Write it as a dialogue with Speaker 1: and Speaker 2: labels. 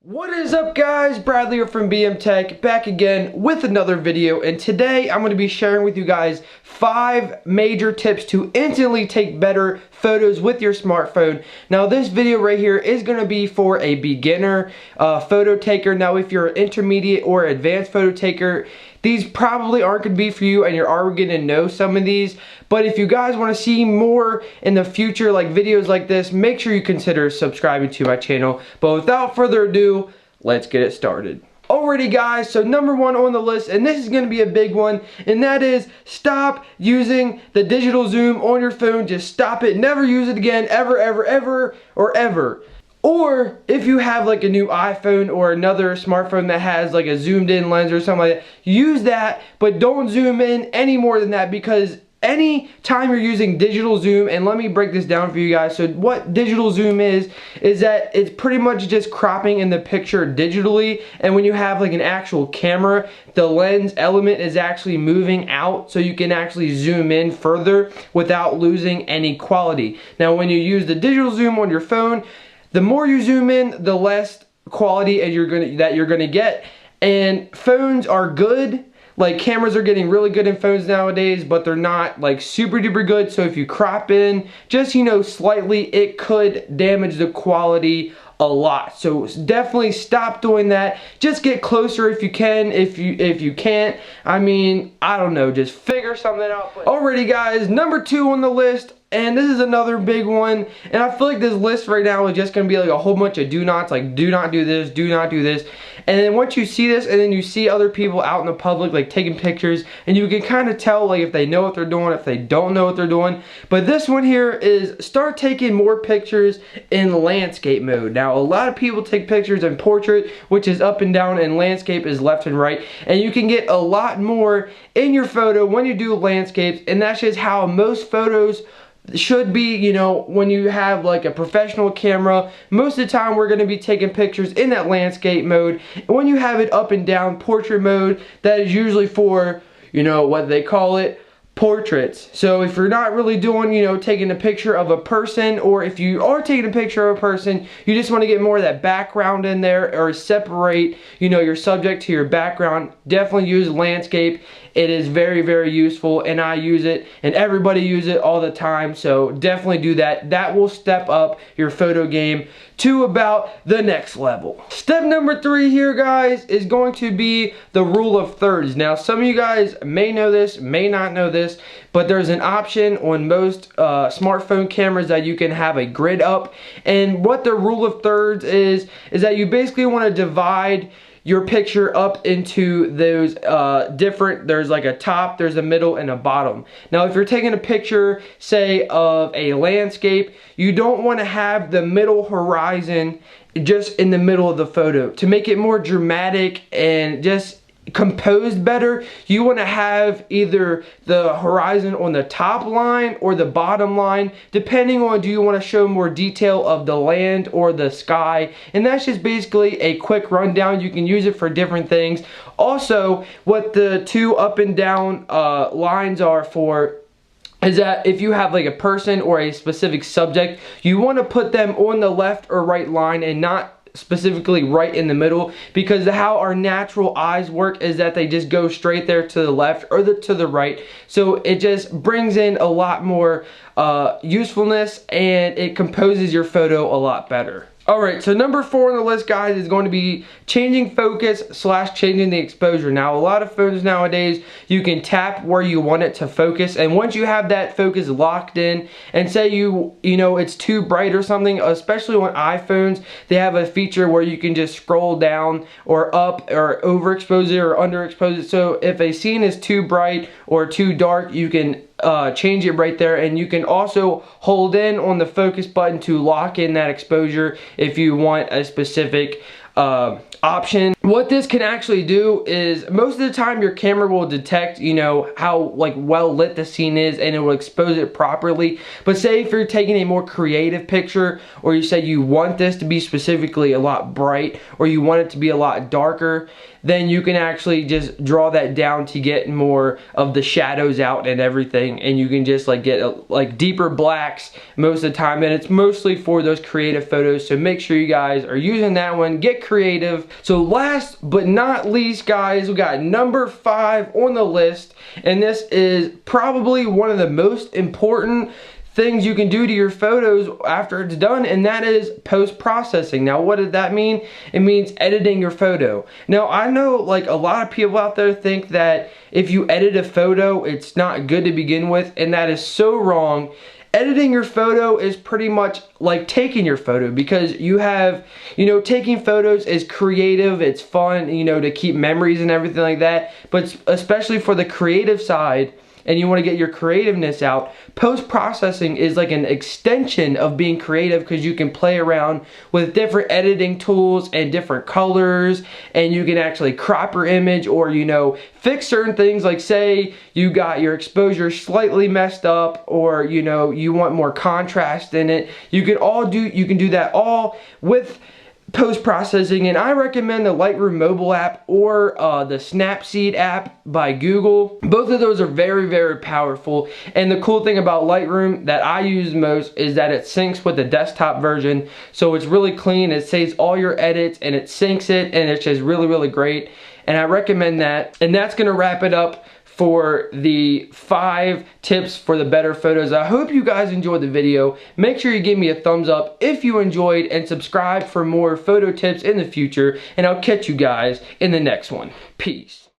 Speaker 1: What is up guys, Bradley here from BM Tech, back again with another video, and today I'm going to be sharing with you guys 5 major tips to instantly take better photos with your smartphone. Now this video right here is going to be for a beginner photo taker. Now if you're an intermediate or advanced photo taker, these probably aren't going to be for you and you're already going to know some of these. But if you guys want to see more in the future, like videos like this, make sure you consider subscribing to my channel. But without further ado, let's get it started. Alrighty guys, so number 1 on the list, and this is going to be a big one, and that is stop using the digital zoom on your phone. Just stop it. Never use it again, ever, or ever. Or if you have like a new iPhone or another smartphone that has like a zoomed in lens or something like that, use that, but don't zoom in any more than that, because any time you're using digital zoom, and let me break this down for you guys. So what digital zoom is that it's pretty much just cropping in the picture digitally, and when you have like an actual camera, the lens element is actually moving out so you can actually zoom in further without losing any quality. Now when you use the digital zoom on your phone, the more you zoom in, the less quality that you're gonna get. And phones are good. Like cameras are getting really good in phones nowadays, but they're not like super duper good. So if you crop in just, slightly, it could damage the quality a lot. So definitely stop doing that. Just get closer if you can. If you can't, I mean, I don't know, just figure something out. Alrighty guys, number 2 on the list, and this is another big one, and I feel like this list right now is just going to be like a whole bunch of do nots, like do not do this, do not do this. And then once you see this, and then you see other people out in the public like taking pictures, and you can kind of tell like if they know what they're doing, if they don't know what they're doing. But this one here is start taking more pictures in landscape mode. Now a lot of people take pictures in portrait, which is up and down, and landscape is left and right, and you can get a lot more in your photo when you do landscapes, and that's just how most photos should be. When you have like a professional camera, most of the time we're going to be taking pictures in that landscape mode. And when you have it up and down portrait mode, that is usually for, what they call it, portraits. So if you're not really doing, taking a picture of a person, or if you are taking a picture of a person, you just want to get more of that background in there, or separate, your subject to your background, definitely use landscape. It is very, very useful, and I use it, and everybody uses it all the time, so definitely do that. That will step up your photo game to about the next level. Step number 3 here, guys, is going to be the rule of thirds. Now, some of you guys may know this, may not know this, but there's an option on most smartphone cameras that you can have a grid up, and what the rule of thirds is that you basically want to divide your picture up into those there's like a top, there's a middle, and a bottom. Now if you're taking a picture, say, of a landscape, you don't want to have the middle horizon just in the middle of the photo. To make it more dramatic and just composed better, you want to have either the horizon on the top line or the bottom line, depending on, do you want to show more detail of the land or the sky. And that's just basically a quick rundown. You can use it for different things. Also, what the 2 up and down lines are for is that if you have like a person or a specific subject, you want to put them on the left or right line and not specifically right in the middle, because how our natural eyes work is that they just go straight there to the left or to the right. So it just brings in a lot more usefulness, and it composes your photo a lot better. Alright, so number 4 on the list, guys, is going to be changing focus / changing the exposure. Now, a lot of phones nowadays, you can tap where you want it to focus, and once you have that focus locked in, and say it's too bright or something, especially on iPhones, they have a feature where you can just scroll down or up or overexpose it or underexpose it. So if a scene is too bright or too dark, you can change it right there, and you can also hold in on the focus button to lock in that exposure if you want a specific option. What this can actually do is, most of the time your camera will detect, how like well lit the scene is, and it will expose it properly. But say if you're taking a more creative picture, or you say you want this to be specifically a lot bright, or you want it to be a lot darker, then you can actually just draw that down to get more of the shadows out and everything, and you can just like get like deeper blacks most of the time, and it's mostly for those creative photos. So make sure you guys are using that one. Get creative. So last but not least, guys, we got number 5 on the list, and this is probably one of the most important things you can do to your photos after it's done, and that is post-processing. Now, what does that mean? It means editing your photo. Now, I know like a lot of people out there think that if you edit a photo, it's not good to begin with, and that is so wrong. Editing your photo is pretty much like taking your photo, because you have, taking photos is creative, it's fun, to keep memories and everything like that, but especially for the creative side, and you want to get your creativeness out, post-processing is like an extension of being creative, because you can play around with different editing tools and different colors, and you can actually crop your image, or fix certain things, like say you got your exposure slightly messed up, or you want more contrast in it. You can do that all with post-processing, and I recommend the Lightroom mobile app or the Snapseed app by Google. Both of those are very, very powerful, and the cool thing about Lightroom that I use most is that it syncs with the desktop version, so it's really clean, it saves all your edits, and it syncs it, and it's just really, really great, and I recommend that. And that's gonna wrap it up for the 5 tips for the better photos. I hope you guys enjoyed the video. Make sure you give me a thumbs up if you enjoyed, and subscribe for more photo tips in the future, and I'll catch you guys in the next one. Peace.